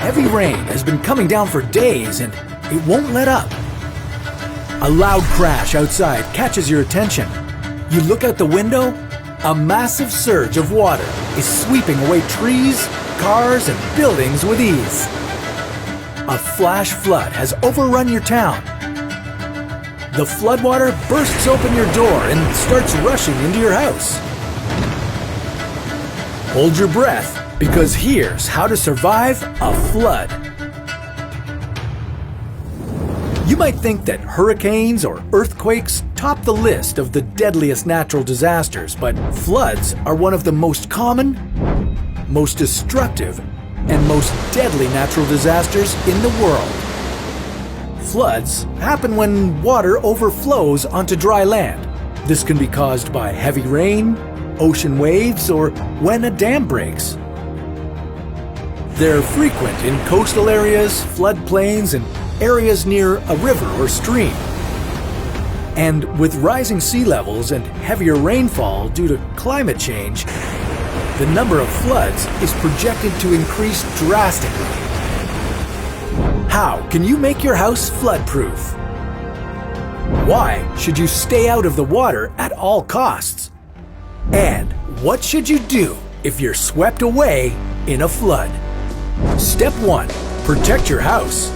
Heavy rain has been coming down for days and it won't let up. A loud crash outside catches your attention. You look out the window. A massive surge of water is sweeping away trees, cars, and buildings with ease. A flash flood has overrun your town. The floodwater bursts open your door and starts rushing into your house. Hold your breath, because here's how to survive a flood. You might think that hurricanes or earthquakes top the list of the deadliest natural disasters, but floods are one of the most common, most destructive, and most deadly natural disasters in the world. Floods happen when water overflows onto dry land. This can be caused by heavy rain, ocean waves, or when a dam breaks. They're frequent in coastal areas, floodplains, and areas near a river or stream. And with rising sea levels and heavier rainfall due to climate change, the number of floods is projected to increase drastically. How can you make your house flood-proof? Why should you stay out of the water at all costs? And what should you do if you're swept away in a flood? Step 1. Protect your house.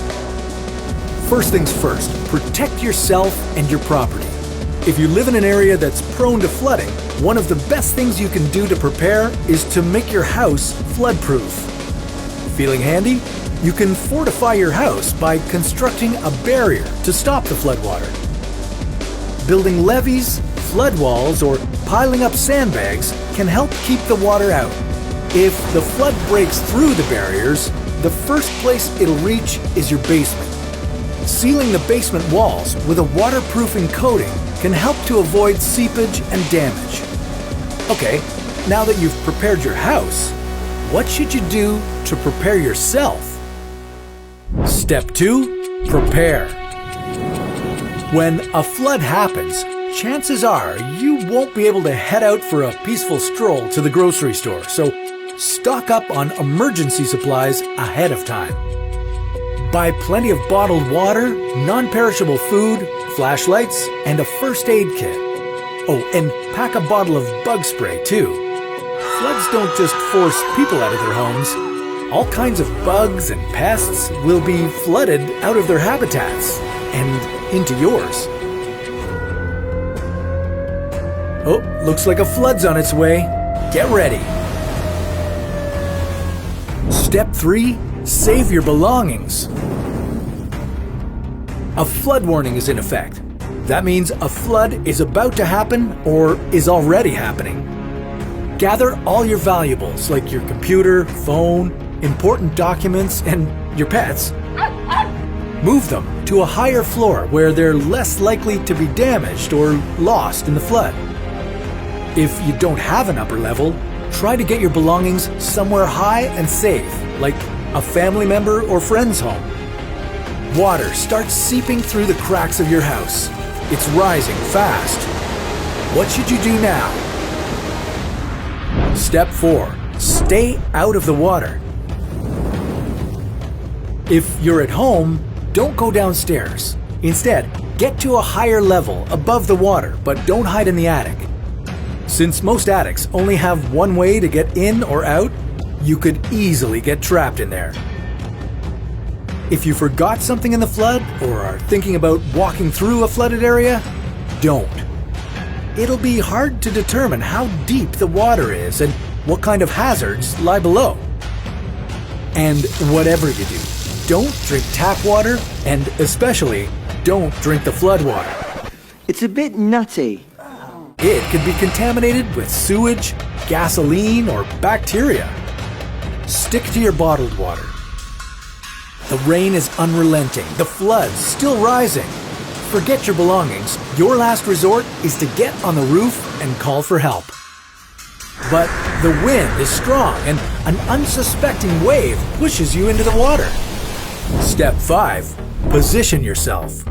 First things first, protect yourself and your property. If you live in an area that's prone to flooding, one of the best things you can do to prepare is to make your house flood-proof. Feeling handy? You can fortify your house by constructing a barrier to stop the floodwater. Building levees, flood walls, or piling up sandbags can help keep the water out. If the flood breaks through the barriers, the first place it'll reach is your basement. Sealing the basement walls with a waterproofing coating can help to avoid seepage and damage. Okay, now that you've prepared your house, what should you do to prepare yourself? Step 2. Prepare. When a flood happens, chances are you won't be able to head out for a peaceful stroll to the grocery store, so stock up on emergency supplies ahead of time. Buy plenty of bottled water, non-perishable food, flashlights, and a first aid kit. Oh, and pack a bottle of bug spray too. Floods don't just force people out of their homes. All kinds of bugs and pests will be flooded out of their habitats and into yours. Oh, looks like a flood's on its way. Get ready. Step 3. Save your belongings. A flood warning is in effect. That means a flood is about to happen or is already happening. Gather all your valuables like your computer, phone, important documents, and your pets. Move them to a higher floor where they're less likely to be damaged or lost in the flood. If you don't have an upper level, try to get your belongings somewhere high and safe, like a family member or friend's home. Water starts seeping through the cracks of your house. It's rising fast. What should you do now? Step 4. Stay out of the water. If you're at home, don't go downstairs. Instead, get to a higher level above the water, but don't hide in the attic. Since most attics only have one way to get in or out, you could easily get trapped in there. If you forgot something in the flood or are thinking about walking through a flooded area, don't. It'll be hard to determine how deep the water is and what kind of hazards lie below. And whatever you do, don't drink tap water and especially don't drink the flood water. It's a bit nutty. It could be contaminated with sewage, gasoline, or bacteria. Stick to your bottled water. The rain is unrelenting. The flood's still rising. Forget your belongings. Your last resort is to get on the roof and call for help. But the wind is strong and an unsuspecting wave pushes you into the water. Step 5. Position yourself.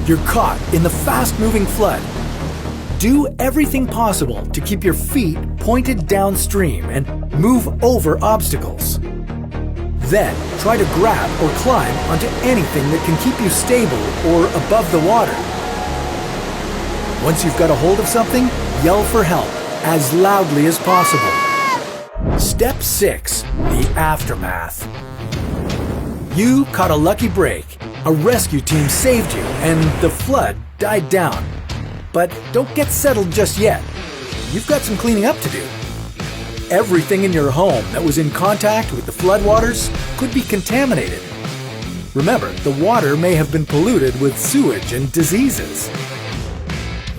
You're caught in the fast-moving flood. Do everything possible to keep your feet pointed downstream and move over obstacles. Then, try to grab or climb onto anything that can keep you stable or above the water. Once you've got a hold of something, yell for help as loudly as possible. Step 6. The aftermath. You caught a lucky break. A rescue team saved you and the flood died down. But don't get settled just yet. You've got some cleaning up to do. Everything in your home that was in contact with the floodwaters could be contaminated. Remember, the water may have been polluted with sewage and diseases.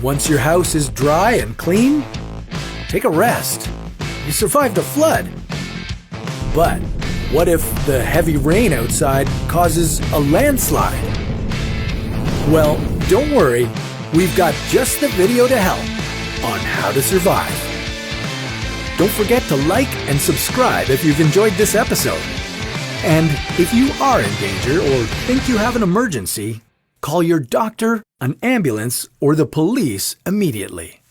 Once your house is dry and clean, take a rest. You survived a flood. But what if the heavy rain outside causes a landslide? Well, don't worry. We've got just the video to help on how to survive. Don't forget to like and subscribe if you've enjoyed this episode. And if you are in danger or think you have an emergency, call your doctor, an ambulance, or the police immediately.